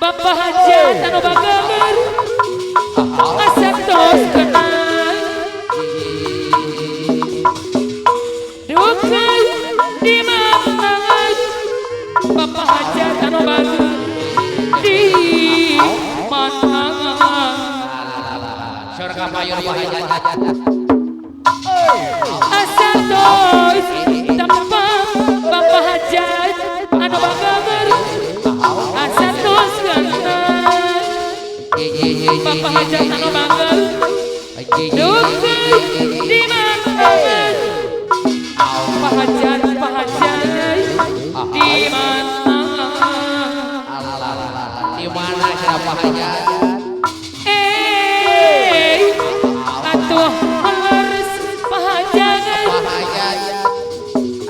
Bapak hajat anu bagamer asantos kenal dukai di mangan Bapak hajat anu bagamer di mangan surga mayor hajat asantos tampang Bapak hajat anu bagamer asantos Bapak hajat anu bangga dukai di mana Pak hajat di mana siapa hajat atuh harus Pak hajat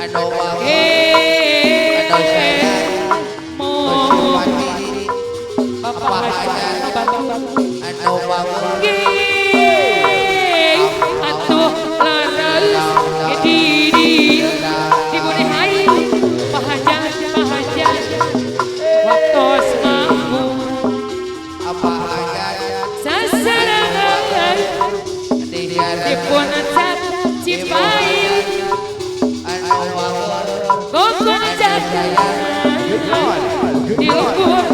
anu Bapak hajat atuh laras di budi hai Pak hajat waktos mampu sasarangan dipun cat Cipayung gogong jaya diukur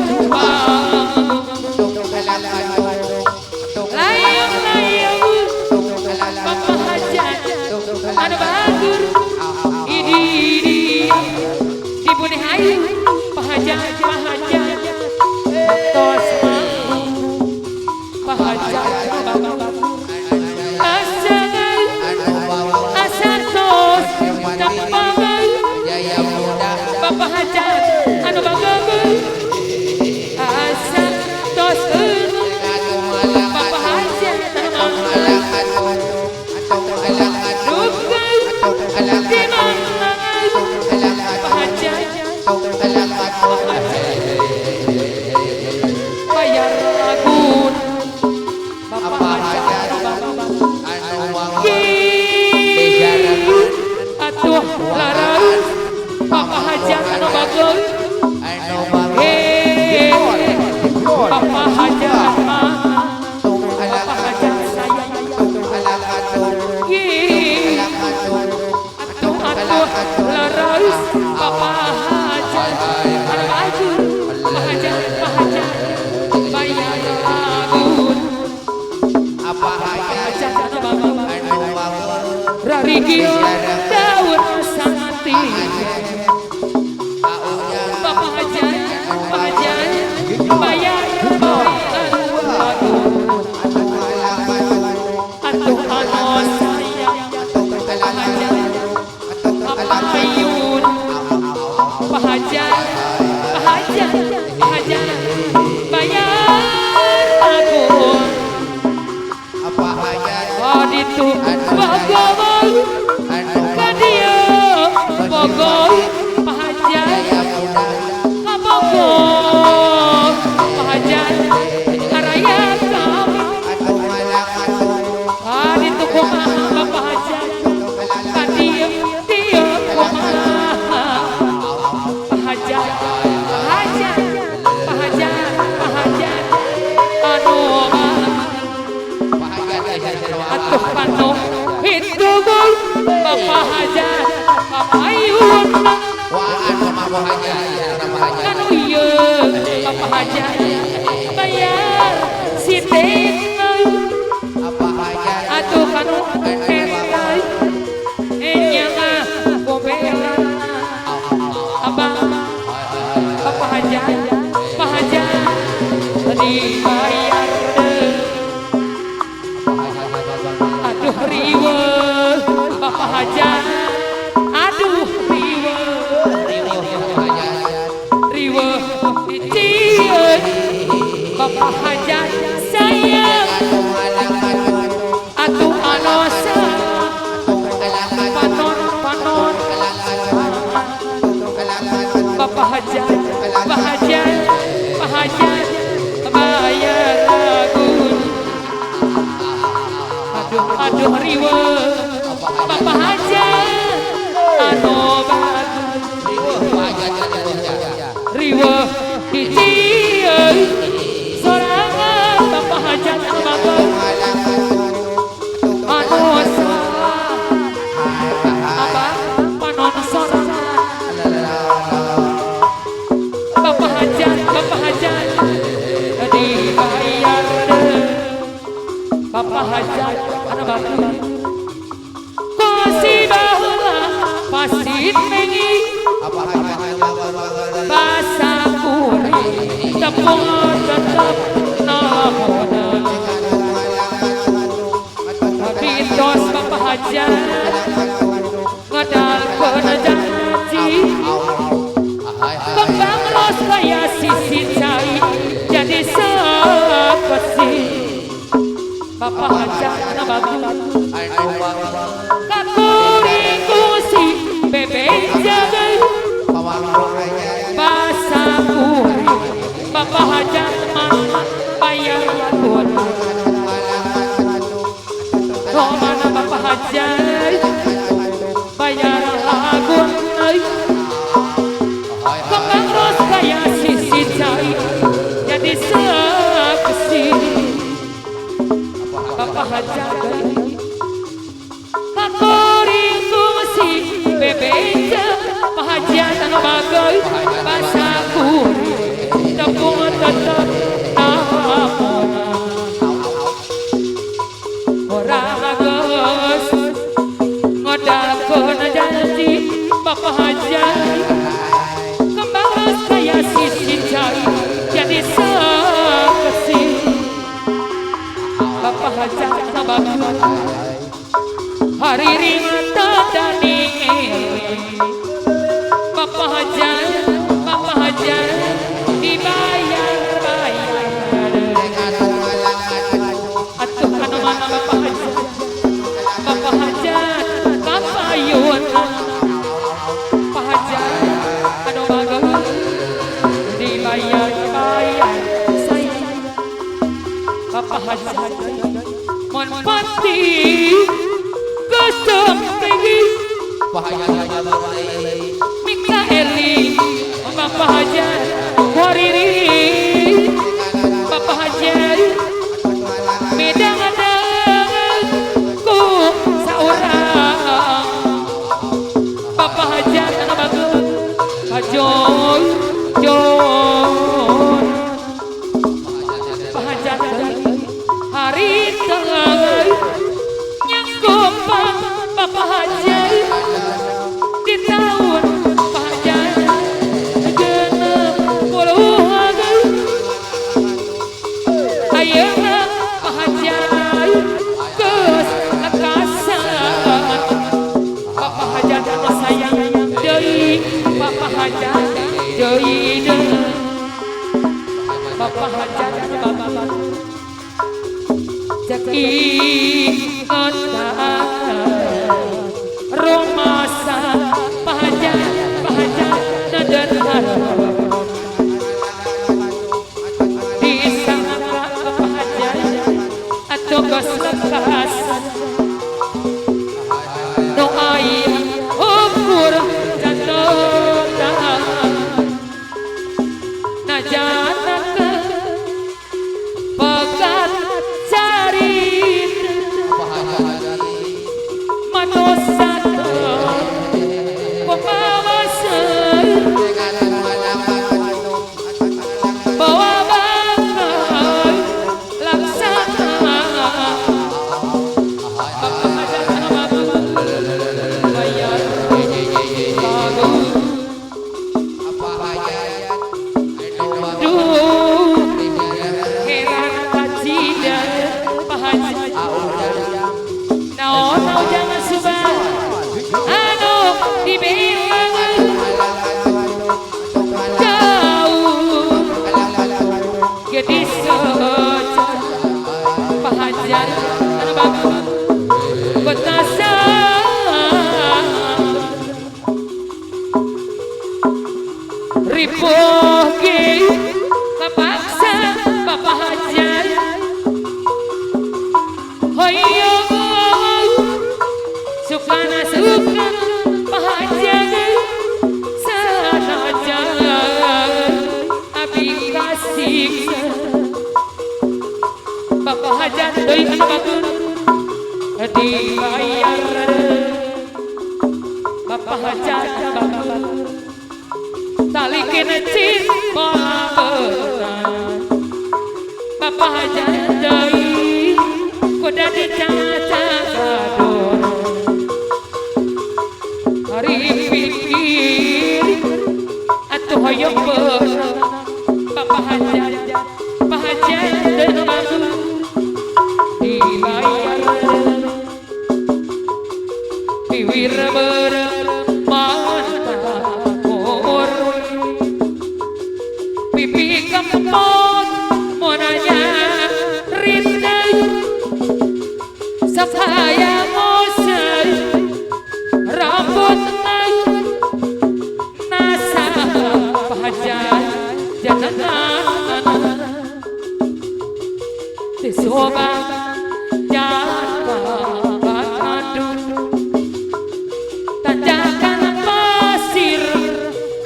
layang-layang Bapak hajat anu bagur idi di budi hayu Pak hajat tos mampu Pak hajat asantos tampangan Bapak hajat anu bagur asantos Bapak hajat dukai di mana Pak hajat bayar lagun Bapak hajat atuh laras Bapak hajat anu bagus Bapak hajat Bapak hajat sayang atuh laras Bapak hajat anu bagus Pak hajat bayar lagun apa hajat anu bagus rarigil daun santi Bapak hajat bayar lagun atuh anu sayang Bapak ayun Pak hajat bayar lagun apa hajat ditu bogor kadia bogor Pak hajat kabogor Pak hajat araya kami ditu kumaha Bapak hajat kadia kumaha Pak hajat anu atuh panu hitungul Bapak hajat ayun kanu ieu Bapak hajat bayar si tenang Bapak hajat anu bagus Kosi baheula pasit mengi apa hajat basa kuri tepung tetep nahona Pintos Bapak hajat ngadal kena janji kembang los kaya sisi cai jadi sepesi Bapak hajat anu bagus kakuring kusi bebek jagai basa kuri Bapak hajat mama bayar lagun mana Bapak hajat bayar lagun kembang ros kaya sisi cai jadi sepesi Bapak hajat kakuring kusi bebek Bapak hajat anu bagai basa kuri tepung tetep nahona orang agus ngodalkeun janji Bapak hajat kembang ros kaya sisi cai jadi sepesi Bapak hajat anu bagus hari ringan tadani Bapak hajat dibayar atuh anu mana Bapak hajat kapayun Bapak hajat anu bagus dibayar sayang Bapak hajat mon pati kesem tinggi Mikaeli Bapak hajat wariri Bapak hajat medang-medang ku saurang Bapak hajat anu bagus hajon jon Bapak hajat hari tengah nyangkupan Bapak hajat di tahun Bapak hajat genep puluh ayeuna Bapak hajat geus lekasan Bapak hajat anu sayang deui Bapak hajat deui Bapak hajat bapak cek ingat romasa Pak hajat dadan harap disangka Bapak hajat atuh geus lekas doai ukur jannata najanaka pegat carit manosata pemawasan bawa bakal laksana Bapak hajat anu bagus bayar bagus duh heran kacidan Pak hajat naon jangan subah anu dibilang jauh gede soca Pak hajat anu bagus betasa ripuh ge kapaksa Bapak hajat hoyo sukana Pak hajat sanajan abi kasih Bapak hajat deui anu bagus dibayar Bapak hajat bagus tali kena cin pola Bapak hajat deui Sapaya mosai rambut ay nasa pahajan jalanan tisoba jalan adu tanjakan pasir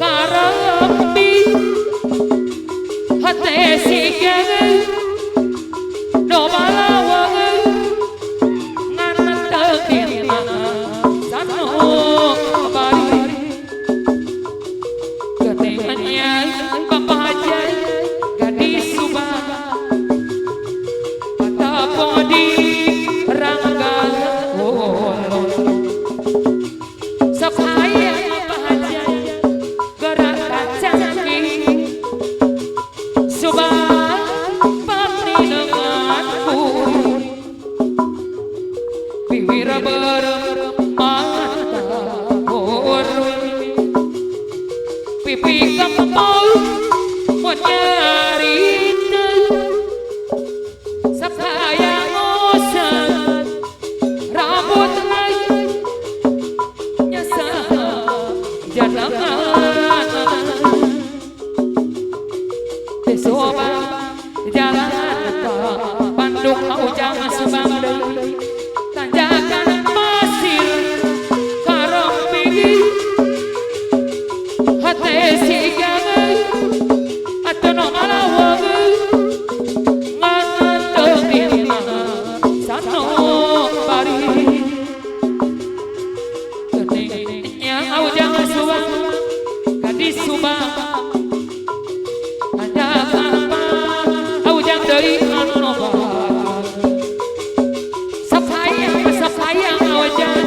karambi hati sigang no malawang pipi kempol menyari sapaya ngosan rambut ay nyasa jalangan tesoba jalan Bandung Ujang Subang tanjakan pasir karambi hati sigang atau no malawang ngantemin sano bari keningnya Ujang Subang gadis Subang ada apa Ujang dari anobar sapayang Ujang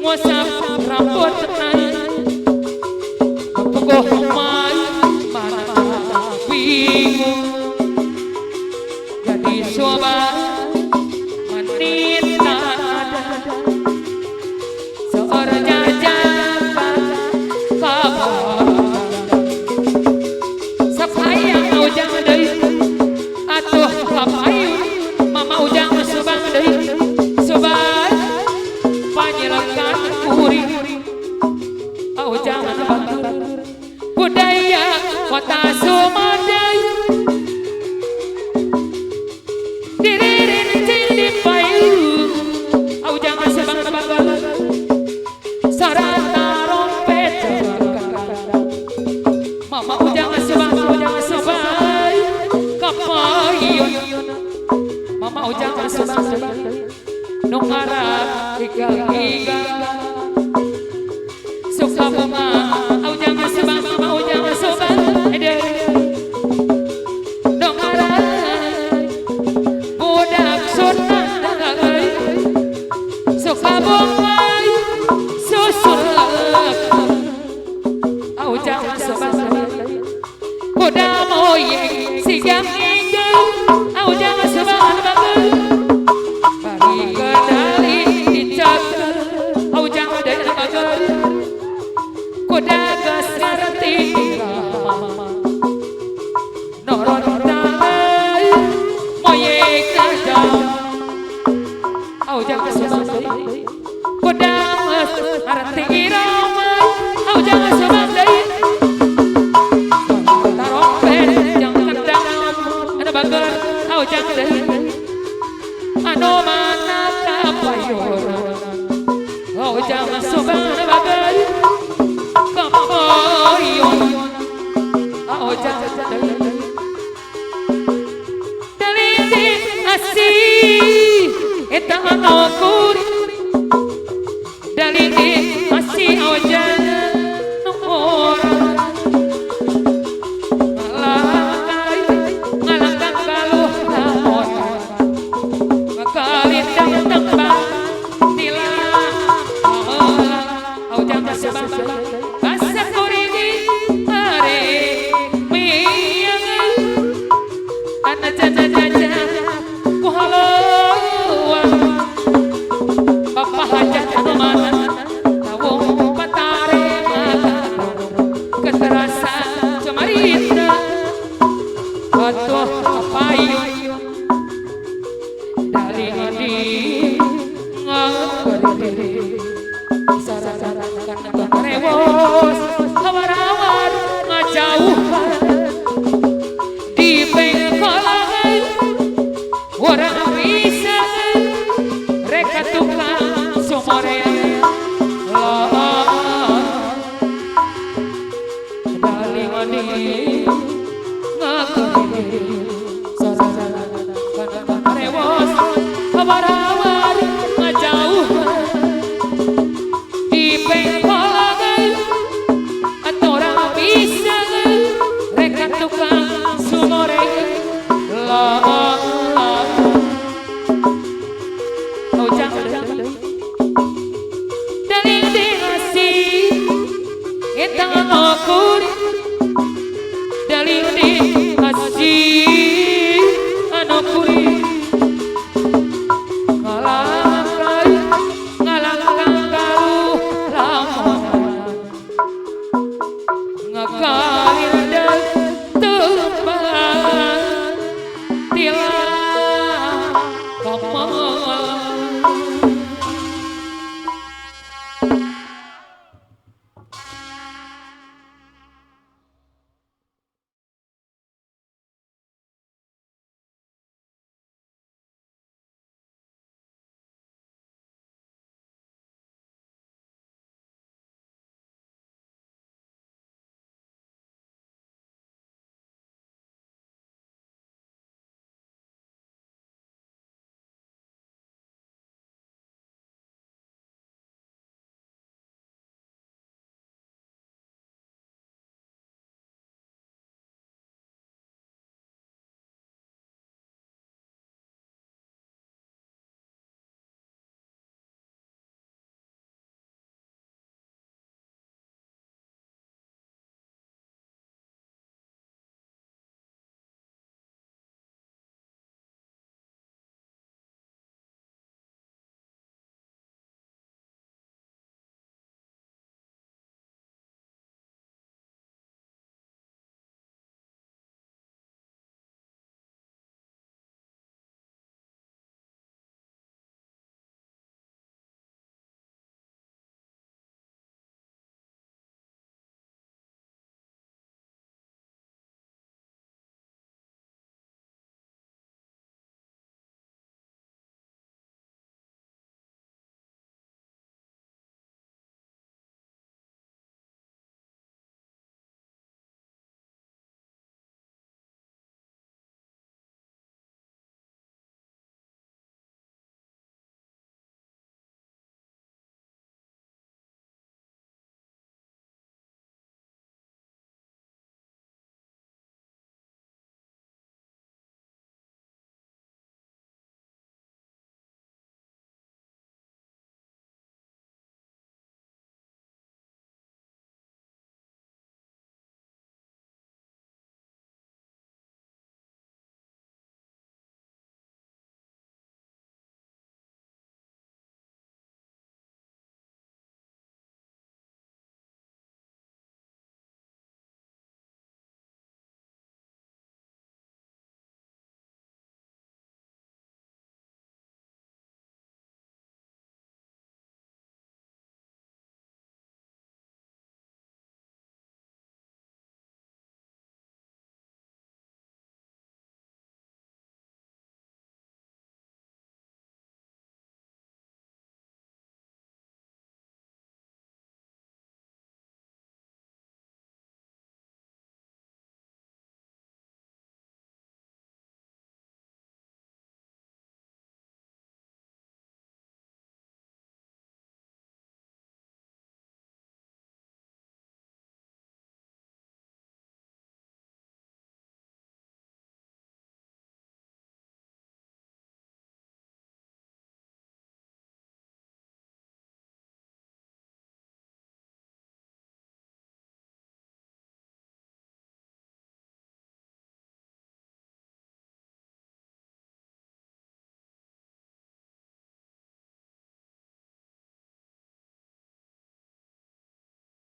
ngosap rambut tenang Gohmai mana bingung jadi sobat menita seorang jajan kabar sapayang Ujang deui atuh kapayu mama Ujang Subang deui sobat panyelengan kuring Ujang batur budaya kota Sumadai diririn cindi payu Ujang Subang bagal sarata rompet mama Ujang Subang kapayun mama Ujang Subang nungara igal suka bunga Ujang Subang mama Ujang Subang dongara budak sunat suka bunga susul Ujang Subang budak moyeng sigang ingin Ujang Subang bagal bari kendali dicatat Ujang dan bagal kuda gasarti noron tangan moyek tajam Ujang Subang kuda gasarti irama Ujang Subang tarompet yang kendang ada bagar Ujang anu mana kapayun Ujang Subang bagar kapayun Ujang dalitin asih eta anu kuring dalitin asih Ujang nomor ngalangkang galuh naon bakalindang tembang tilang Ujang Subang basa kuringi are miyang ana jaja ku haluan bapak hajat anu mana tawong patare mata keterasa cemarita atuh kapayun dari rewos hawar-hawar ngajauhan di pengkolan orang bisa reka tukang sumore dali mani ngakuni rewos hawar-hawar ngajauhan di pengkolan orang bisa reka tukang sumore Kapal